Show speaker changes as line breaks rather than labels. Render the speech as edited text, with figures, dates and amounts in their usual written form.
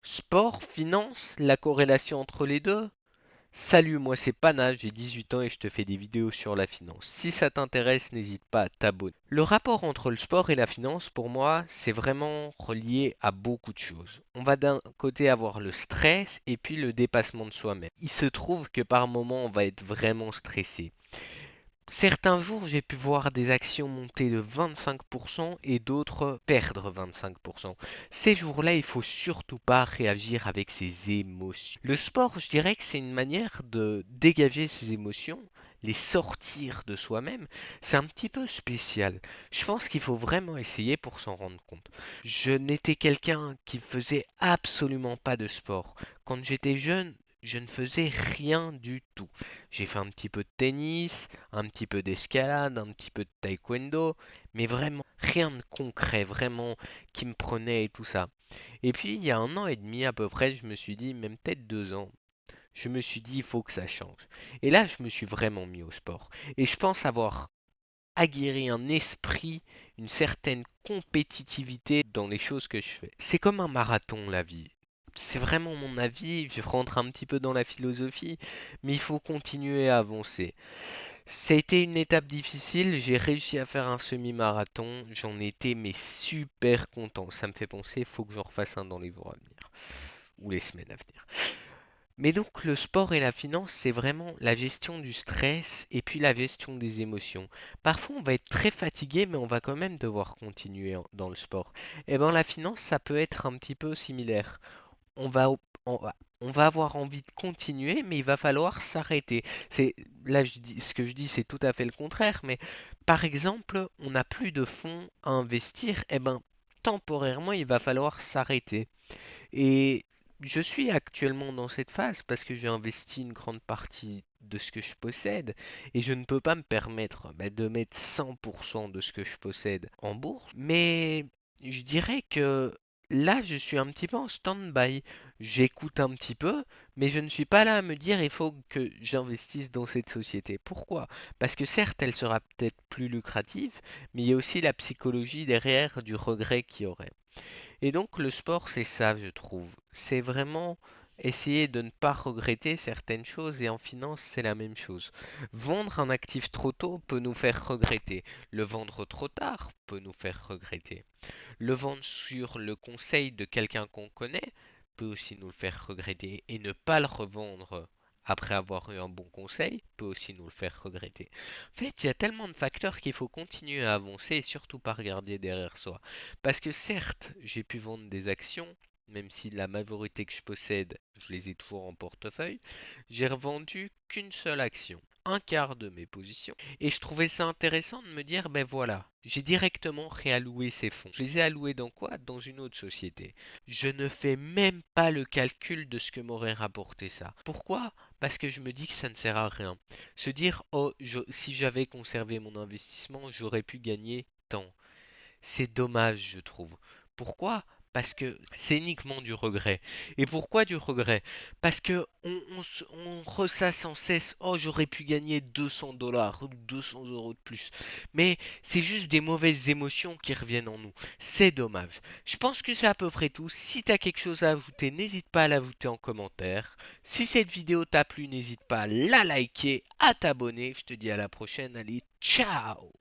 Sport, finance, la corrélation entre les deux? Salut, moi c'est Pana, j'ai 18 ans et je te fais des vidéos sur la finance. Si ça t'intéresse, n'hésite pas à t'abonner. Le rapport entre le sport et la finance, pour moi, c'est vraiment relié à beaucoup de choses. On va d'un côté avoir le stress et puis le dépassement de soi-même. Il se trouve que par moment, on va être vraiment stressé. Certains jours, j'ai pu voir des actions monter de 25% et d'autres perdre 25%. Ces jours-là, il faut surtout pas réagir avec ses émotions. Le sport, je dirais que c'est une manière de dégager ses émotions, les sortir de soi-même. C'est un petit peu spécial. Je pense qu'il faut vraiment essayer pour s'en rendre compte. Je n'étais quelqu'un qui faisait absolument pas de sport. Quand j'étais jeune, je ne faisais rien du tout. J'ai fait un petit peu de tennis, un petit peu d'escalade, un petit peu de taekwondo, mais vraiment rien de concret, vraiment qui me prenait et tout ça. Et puis il y a 1 an et demi à peu près, je me suis dit, même peut-être 2 ans, je me suis dit il faut que ça change. Et là, je me suis vraiment mis au sport. Et je pense avoir aguerri un esprit, une certaine compétitivité dans les choses que je fais. C'est comme un marathon, la vie. C'est vraiment mon avis, je rentre un petit peu dans la philosophie, mais il faut continuer à avancer. Ça a été une étape difficile, j'ai réussi à faire un semi-marathon, j'en étais mais super content. Ça me fait penser, il faut que j'en refasse un dans les jours à venir, ou les semaines à venir. Mais donc le sport et la finance, c'est vraiment la gestion du stress et puis la gestion des émotions. Parfois on va être très fatigué, mais on va quand même devoir continuer dans le sport. Et bien la finance, ça peut être un petit peu similaire. On va, on va avoir envie de continuer, mais il va falloir s'arrêter. C'est là, ce que je dis, c'est tout à fait le contraire. Mais par exemple, on n'a plus de fonds à investir, et ben temporairement, il va falloir s'arrêter. Et je suis actuellement dans cette phase parce que j'ai investi une grande partie de ce que je possède et je ne peux pas me permettre de mettre 100% de ce que je possède en bourse. Mais je dirais que là, je suis un petit peu en stand-by. J'écoute un petit peu, mais je ne suis pas là à me dire il faut que j'investisse dans cette société. Pourquoi? Parce que certes, elle sera peut-être plus lucrative, mais il y a aussi la psychologie derrière du regret qu'il y aurait. Et donc le sport, c'est ça, je trouve. C'est vraiment essayer de ne pas regretter certaines choses et en finance, c'est la même chose. Vendre un actif trop tôt peut nous faire regretter. Le vendre trop tard peut nous faire regretter. Le vendre sur le conseil de quelqu'un qu'on connaît peut aussi nous le faire regretter. Et ne pas le revendre après avoir eu un bon conseil peut aussi nous le faire regretter. En fait, il y a tellement de facteurs qu'il faut continuer à avancer et surtout pas regarder derrière soi. Parce que certes, j'ai pu vendre des actions, même si la majorité que je possède, je les ai toujours en portefeuille, j'ai revendu qu'une seule action, un quart de mes positions. Et je trouvais ça intéressant de me dire, ben voilà, j'ai directement réalloué ces fonds. Je les ai alloués dans quoi? Dans une autre société. Je ne fais même pas le calcul de ce que m'aurait rapporté ça. Pourquoi? Parce que je me dis que ça ne sert à rien. Se dire, oh, si j'avais conservé mon investissement, j'aurais pu gagner tant. C'est dommage, je trouve. Pourquoi? Parce que c'est uniquement du regret. Et pourquoi du regret? Parce que on ressasse sans cesse, oh j'aurais pu gagner 200 dollars ou 200 euros de plus. Mais c'est juste des mauvaises émotions qui reviennent en nous. C'est dommage. Je pense que c'est à peu près tout. Si t'as quelque chose à ajouter, n'hésite pas à l'ajouter en commentaire. Si cette vidéo t'a plu, n'hésite pas à la liker, à t'abonner. Je te dis à la prochaine. Allez, ciao!